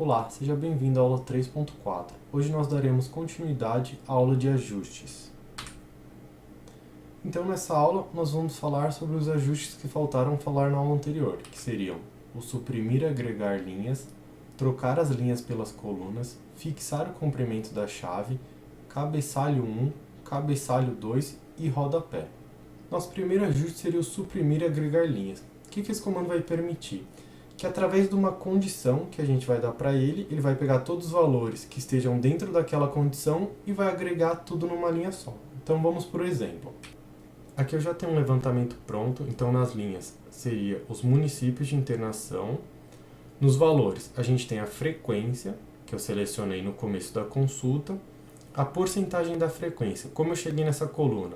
Olá, seja bem-vindo à aula 3.4. Hoje nós daremos continuidade à aula de ajustes. Então, nessa aula, nós vamos falar sobre os ajustes que faltaram falar na aula anterior, que seriam o suprimir e agregar linhas, trocar as linhas pelas colunas, fixar o comprimento da chave, cabeçalho 1, cabeçalho 2 e rodapé. Nosso primeiro ajuste seria o suprimir e agregar linhas. O que esse comando vai permitir? Que através de uma condição que a gente vai dar para ele, ele vai pegar todos os valores que estejam dentro daquela condição e vai agregar tudo numa linha só. Então vamos por exemplo. Aqui eu já tenho um levantamento pronto, então nas linhas seria os municípios de internação. Nos valores a gente tem a frequência, que eu selecionei no começo da consulta, a porcentagem da frequência, como eu cheguei nessa coluna,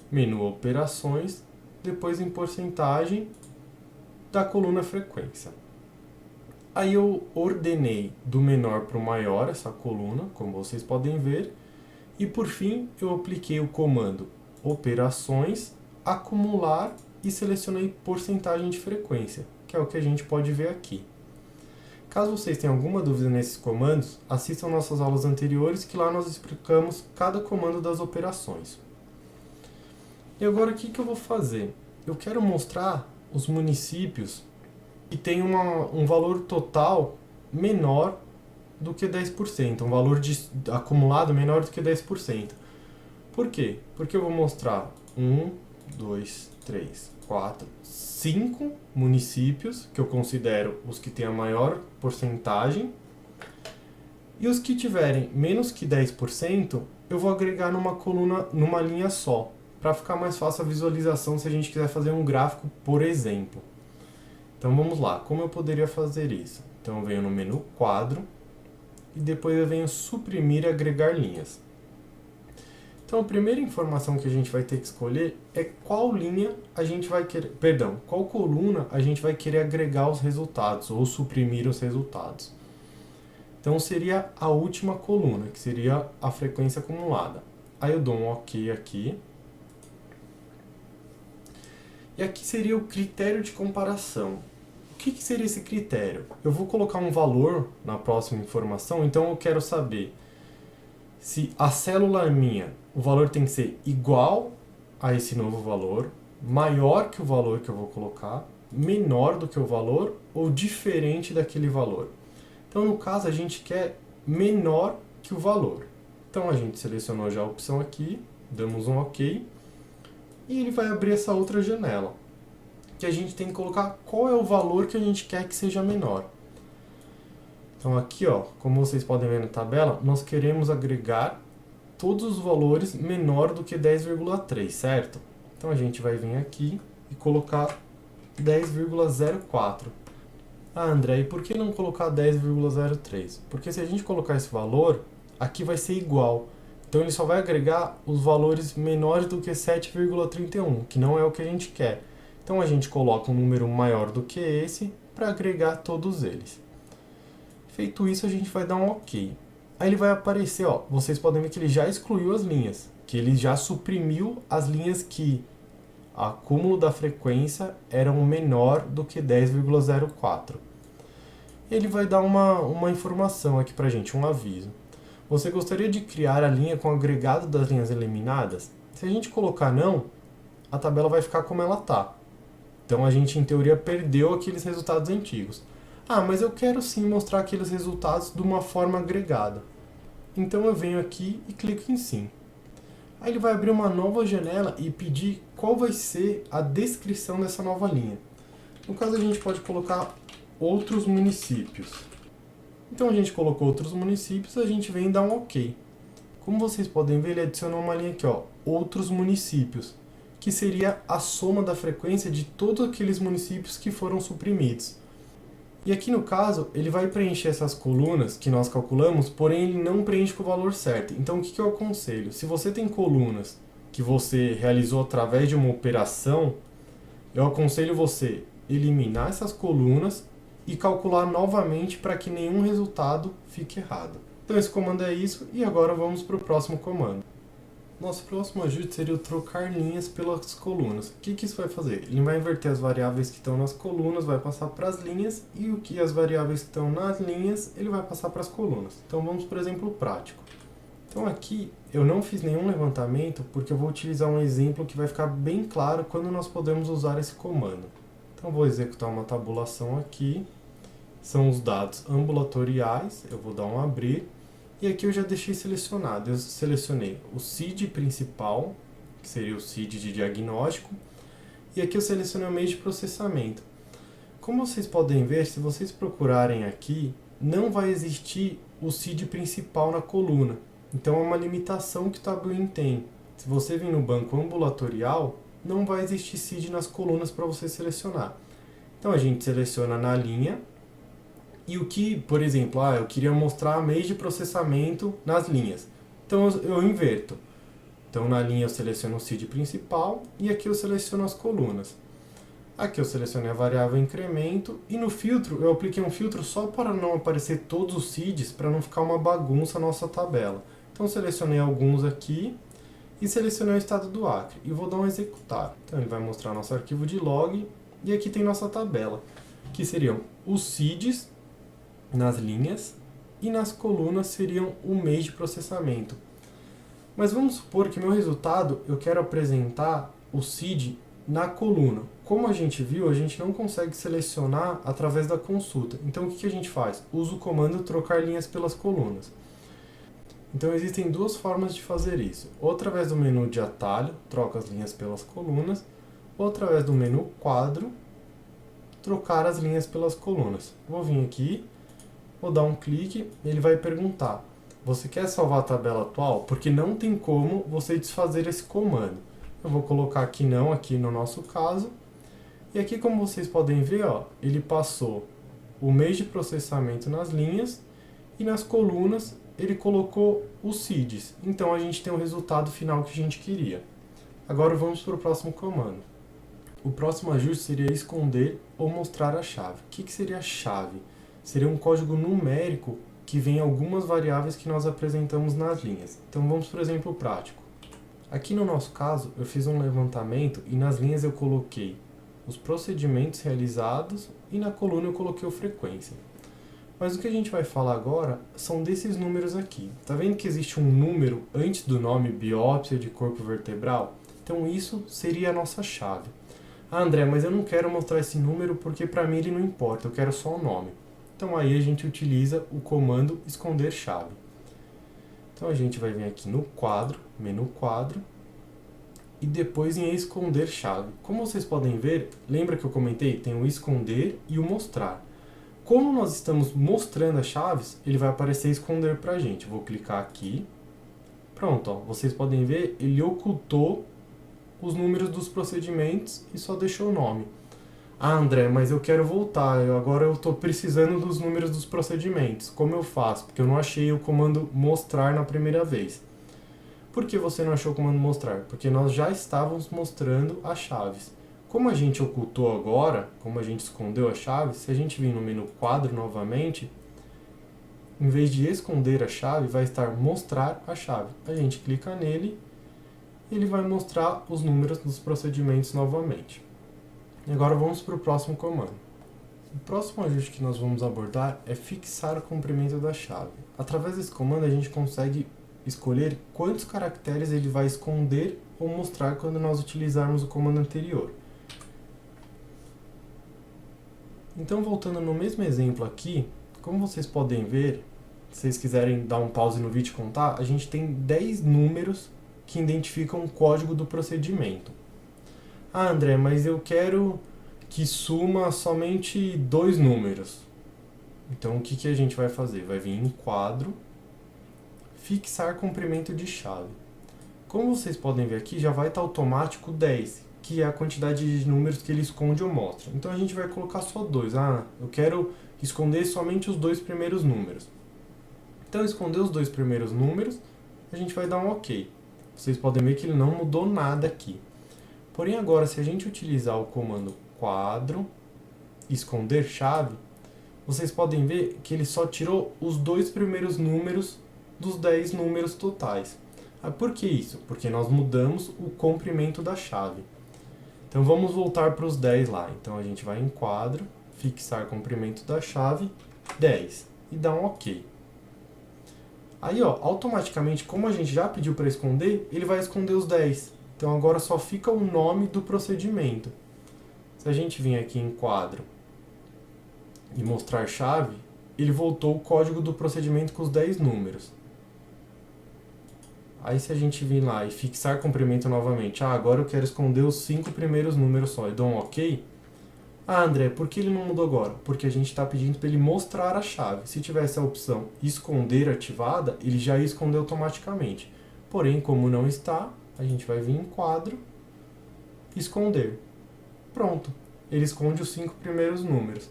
menu operações, depois em porcentagem da coluna frequência. Aí eu ordenei do menor para o maior essa coluna, como vocês podem ver, e por fim eu apliquei o comando operações, acumular e selecionei porcentagem de frequência, que é o que a gente pode ver aqui. Caso vocês tenham alguma dúvida nesses comandos, assistam nossas aulas anteriores que lá nós explicamos cada comando das operações. E agora o que eu vou fazer? Eu quero mostrar os municípios que tem um valor total menor do que 10%, um valor acumulado menor do que 10%. Por quê? Porque eu vou mostrar 1, 2, 3, 4, 5 municípios, que eu considero os que têm a maior porcentagem, e os que tiverem menos que 10%, eu vou agregar numa coluna, numa linha só, para ficar mais fácil a visualização se a gente quiser fazer um gráfico, por exemplo. Então vamos lá, como eu poderia fazer isso? Então eu venho no menu quadro e depois eu venho suprimir e agregar linhas. Então a primeira informação que a gente vai ter que escolher é qual linha a gente vai querer, qual coluna a gente vai querer agregar os resultados ou suprimir os resultados. Então seria a última coluna, que seria a frequência acumulada. Aí eu dou um OK aqui. E aqui seria o critério de comparação. O que seria esse critério? Eu vou colocar um valor na próxima informação, então eu quero saber se a célula minha, o valor tem que ser igual a esse novo valor, maior que o valor que eu vou colocar, menor do que o valor ou diferente daquele valor. Então, no caso, a gente quer menor que o valor. Então, a gente selecionou já a opção aqui, damos um OK, e ele vai abrir essa outra janela, que a gente tem que colocar qual é o valor que a gente quer que seja menor. Então aqui, ó, como vocês podem ver na tabela, nós queremos agregar todos os valores menor do que 10,3, certo? Então a gente vai vir aqui e colocar 10,04. Ah, André, e por que não colocar 10,03? Porque se a gente colocar esse valor, aqui vai ser igual. Então ele só vai agregar os valores menores do que 7,31, que não é o que a gente quer. Então a gente coloca um número maior do que esse para agregar todos eles. Feito isso, a gente vai dar um OK. Aí ele vai aparecer, ó, vocês podem ver que ele já excluiu as linhas, que ele já suprimiu as linhas que o acúmulo da frequência eram menor do que 10,04. Ele vai dar uma informação aqui pra gente, um aviso. Você gostaria de criar a linha com o agregado das linhas eliminadas? Se a gente colocar não, a tabela vai ficar como ela está. Então a gente, em teoria, perdeu aqueles resultados antigos. Ah, mas eu quero sim mostrar aqueles resultados de uma forma agregada. Então eu venho aqui e clico em sim. Aí ele vai abrir uma nova janela e pedir qual vai ser a descrição dessa nova linha. No caso, a gente pode colocar outros municípios. Então a gente colocou outros municípios, a gente vem dar um OK. Como vocês podem ver, ele adicionou uma linha aqui, ó, outros municípios, que seria a soma da frequência de todos aqueles municípios que foram suprimidos. E aqui no caso, ele vai preencher essas colunas que nós calculamos, porém ele não preenche com o valor certo. Então o que eu aconselho? Se você tem colunas que você realizou através de uma operação, eu aconselho você eliminar essas colunas e calcular novamente para que nenhum resultado fique errado. Então esse comando é isso, e agora vamos para o próximo comando. Nosso próximo ajuste seria o trocar linhas pelas colunas. O que isso vai fazer? Ele vai inverter as variáveis que estão nas colunas, vai passar para as linhas, e o que as variáveis que estão nas linhas, ele vai passar para as colunas. Então vamos para o exemplo prático. Então aqui eu não fiz nenhum levantamento, porque eu vou utilizar um exemplo que vai ficar bem claro quando nós podemos usar esse comando. Então vou executar uma tabulação aqui, são os dados ambulatoriais, eu vou dar um abrir, e aqui eu já deixei selecionado, eu selecionei o CID principal, que seria o CID de diagnóstico, e aqui eu selecionei o meio de processamento. Como vocês podem ver, se vocês procurarem aqui, não vai existir o CID principal na coluna. Então é uma limitação que o Tabuin tem. Se você vir no banco ambulatorial, não vai existir CID nas colunas para você selecionar. Então a gente seleciona na linha, e o que, por exemplo, eu queria mostrar meios de processamento nas linhas. Então eu inverto. Então na linha eu seleciono o CID principal e aqui eu seleciono as colunas. Aqui eu selecionei a variável incremento e no filtro eu apliquei um filtro só para não aparecer todos os CIDs, para não ficar uma bagunça a nossa tabela. Então selecionei alguns aqui e selecionei o estado do Acre e vou dar um executar. Então ele vai mostrar nosso arquivo de log e aqui tem nossa tabela, que seriam os CIDs nas linhas e nas colunas seriam o mês de processamento. Mas vamos supor que meu resultado eu quero apresentar o CID na coluna. Como a gente viu, a gente não consegue selecionar através da consulta. Então o que a gente faz? Usa o comando trocar linhas pelas colunas. Então existem duas formas de fazer isso. Ou através do menu de atalho, troca as linhas pelas colunas, ou através do menu quadro, trocar as linhas pelas colunas. Vou vir aqui, vou dar um clique, ele vai perguntar: você quer salvar a tabela atual? Porque não tem como você desfazer esse comando. Eu vou colocar aqui não, aqui no nosso caso. E aqui, como vocês podem ver, ele passou o mês de processamento nas linhas e nas colunas ele colocou os CIDs. Então a gente tem o resultado final que a gente queria. Agora vamos para o próximo comando. O próximo ajuste seria esconder ou mostrar a chave. O que seria a chave? Seria um código numérico que vem algumas variáveis que nós apresentamos nas linhas. Então vamos para o exemplo prático. Aqui no nosso caso, eu fiz um levantamento e nas linhas eu coloquei os procedimentos realizados e na coluna eu coloquei o frequência. Mas o que a gente vai falar agora são desses números aqui. Tá vendo que existe um número antes do nome biópsia de corpo vertebral? Então isso seria a nossa chave. André, mas eu não quero mostrar esse número porque para mim ele não importa, eu quero só o nome. Então aí a gente utiliza o comando esconder chave. Então a gente vai vir aqui no quadro, menu quadro, e depois em esconder chave. Como vocês podem ver, lembra que eu comentei? Tem o esconder e o mostrar. Como nós estamos mostrando as chaves, ele vai aparecer esconder pra gente. Vou clicar aqui. Pronto, vocês podem ver, ele ocultou os números dos procedimentos e só deixou o nome. André, mas eu quero voltar, agora eu estou precisando dos números dos procedimentos. Como eu faço? Porque eu não achei o comando mostrar na primeira vez. Por que você não achou o comando mostrar? Porque nós já estávamos mostrando as chaves. Como a gente ocultou agora, como a gente escondeu as chaves, se a gente vir no menu quadro novamente, em vez de esconder a chave, vai estar mostrar a chave. A gente clica nele e ele vai mostrar os números dos procedimentos novamente. E agora vamos para o próximo comando. O próximo ajuste que nós vamos abordar é fixar o comprimento da chave. Através desse comando a gente consegue escolher quantos caracteres ele vai esconder ou mostrar quando nós utilizarmos o comando anterior. Então, voltando no mesmo exemplo aqui, como vocês podem ver, se vocês quiserem dar um pause no vídeo e contar, a gente tem 10 números que identificam o código do procedimento. André, mas eu quero que suma somente 2 números. Então, o que a gente vai fazer? Vai vir em quadro, fixar comprimento de chave. Como vocês podem ver aqui, já vai estar automático 10, que é a quantidade de números que ele esconde ou mostra. Então a gente vai colocar só 2. Eu quero esconder somente os 2 primeiros números. Então, esconder os 2 primeiros números, a gente vai dar um OK. Vocês podem ver que ele não mudou nada aqui. Porém, agora, se a gente utilizar o comando quadro, esconder chave, vocês podem ver que ele só tirou os 2 primeiros números dos 10 números totais. Ah, por que isso? Porque nós mudamos o comprimento da chave. Então vamos voltar para os 10 lá. Então a gente vai em quadro, fixar comprimento da chave, 10 e dá um OK. Aí, ó, automaticamente, como a gente já pediu para esconder, ele vai esconder os 10. Então agora só fica o nome do procedimento. Se a gente vir aqui em quadro e mostrar chave, ele voltou o código do procedimento com os 10 números. Aí se a gente vir lá e fixar comprimento novamente, agora eu quero esconder os 5 primeiros números só, e dou um OK. Ah, André, por que ele não mudou agora? Porque a gente está pedindo para ele mostrar a chave. Se tivesse a opção esconder ativada, ele já ia esconder automaticamente. Porém, como não está, a gente vai vir em quadro, esconder. Pronto, ele esconde os 5 primeiros números.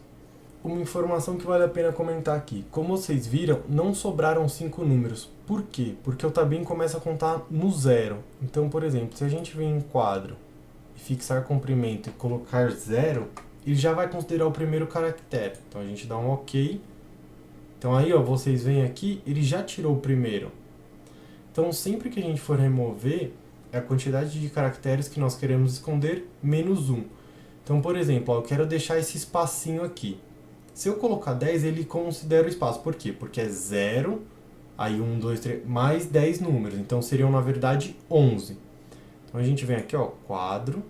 Uma informação que vale a pena comentar aqui. Como vocês viram, não sobraram 5 números. Por quê? Porque o Tabim começa a contar no zero. Então, por exemplo, se a gente vir em quadro e fixar comprimento e colocar 0, ele já vai considerar o primeiro caractere. Então a gente dá um OK. Então aí, ó, vocês veem aqui, ele já tirou o primeiro. Então sempre que a gente for remover, é a quantidade de caracteres que nós queremos esconder menos 1. Então, por exemplo, ó, eu quero deixar esse espacinho aqui. Se eu colocar 10, ele considera o espaço. Por quê? Porque é 0, aí 1, 2, 3, mais 10 números. Então seriam, na verdade, 11. Então a gente vem aqui, ó, quadro,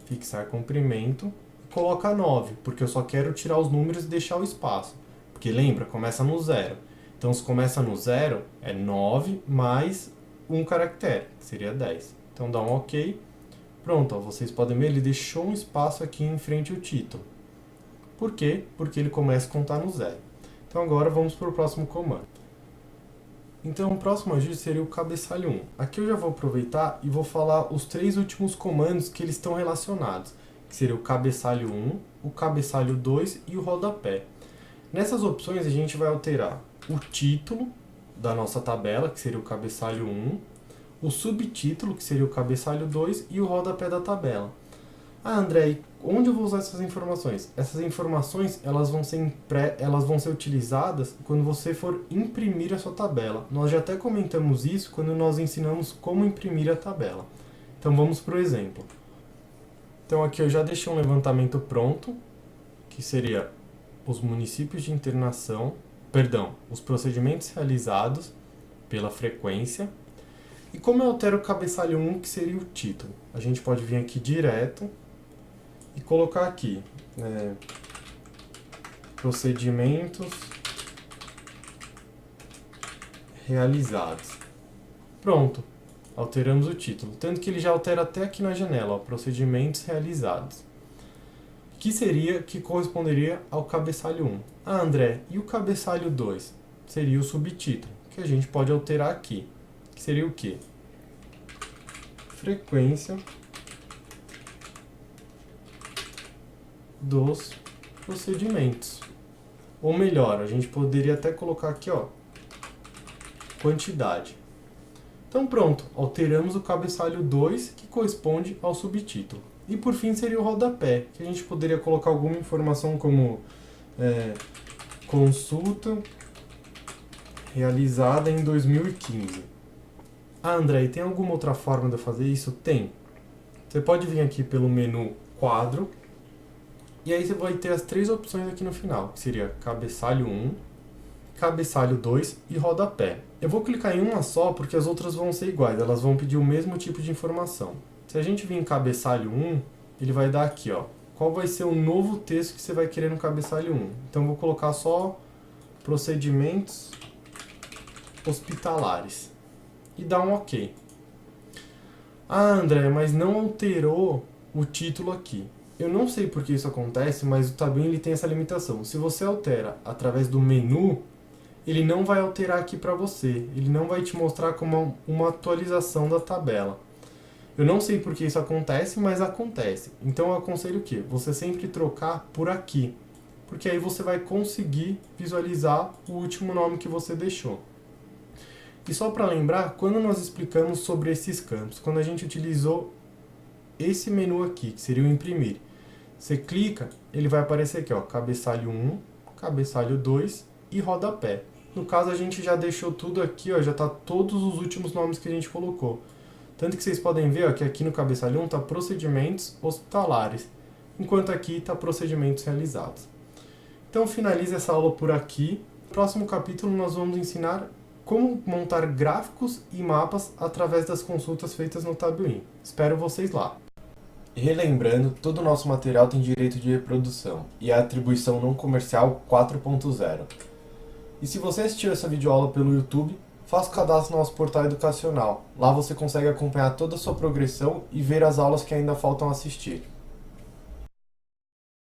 fixar comprimento, e coloca 9, porque eu só quero tirar os números e deixar o espaço. Porque lembra, começa no 0. Então se começa no 0, é 9 mais um caractere, que seria 10. Então dá um OK. Pronto, ó, vocês podem ver, ele deixou um espaço aqui em frente ao título. Por quê? Porque ele começa a contar no 0. Então agora vamos para o próximo comando. Então o próximo ajuste seria o cabeçalho 1. Aqui eu já vou aproveitar e vou falar os 3 últimos comandos que eles estão relacionados, que seria o cabeçalho 1, o cabeçalho 2 e o rodapé. Nessas opções a gente vai alterar o título da nossa tabela, que seria o cabeçalho 1, o subtítulo, que seria o cabeçalho 2 e o rodapé da tabela. Ah, André, onde eu vou usar essas informações? Essas informações elas vão ser utilizadas quando você for imprimir a sua tabela. Nós já até comentamos isso quando nós ensinamos como imprimir a tabela. Então vamos para o exemplo. Então aqui eu já deixei um levantamento pronto, que seria os municípios de internação, os procedimentos realizados pela frequência. E como eu altero o cabeçalho 1, que seria o título? A gente pode vir aqui direto e colocar aqui, procedimentos realizados. Pronto, alteramos o título. Tanto que ele já altera até aqui na janela, ó, procedimentos realizados. Que corresponderia ao cabeçalho 1. Ah, André, e o cabeçalho 2? Seria o subtítulo, que a gente pode alterar aqui. Que seria o quê? Frequência dos procedimentos. Ou melhor, a gente poderia até colocar aqui, ó, quantidade. Então pronto, alteramos o cabeçalho 2, que corresponde ao subtítulo. E por fim seria o rodapé, que a gente poderia colocar alguma informação como consulta realizada em 2015. Ah, André, e tem alguma outra forma de eu fazer isso? Tem. Você pode vir aqui pelo menu quadro, e aí você vai ter as 3 opções aqui no final, que seria cabeçalho 1, cabeçalho 2 e rodapé. Eu vou clicar em uma só porque as outras vão ser iguais, elas vão pedir o mesmo tipo de informação. Se a gente vir em cabeçalho 1, ele vai dar aqui, ó, qual vai ser o novo texto que você vai querer no cabeçalho 1. Então eu vou colocar só procedimentos hospitalares e dar um OK. Ah, André, mas não alterou o título aqui. Eu não sei por que isso acontece, mas o Tabim ele tem essa limitação. Se você altera através do menu, ele não vai alterar aqui para você. Ele não vai te mostrar como uma atualização da tabela. Eu não sei por que isso acontece, mas acontece. Então eu aconselho o quê? Você sempre trocar por aqui. Porque aí você vai conseguir visualizar o último nome que você deixou. E só para lembrar, quando nós explicamos sobre esses campos, quando a gente utilizou esse menu aqui, que seria o imprimir, você clica, ele vai aparecer aqui, ó, cabeçalho 1, cabeçalho 2 e rodapé. No caso, a gente já deixou tudo aqui, ó, já tá todos os últimos nomes que a gente colocou. Tanto que vocês podem ver ó, que aqui no cabeçalhão está procedimentos hospitalares, enquanto aqui está procedimentos realizados. Então finalize essa aula por aqui. No próximo capítulo nós vamos ensinar como montar gráficos e mapas através das consultas feitas no Tabuin. Espero vocês lá! E relembrando, todo o nosso material tem direito de reprodução e a atribuição não comercial 4.0. E se você assistiu essa videoaula pelo YouTube, faça o cadastro no nosso portal educacional. Lá você consegue acompanhar toda a sua progressão e ver as aulas que ainda faltam assistir.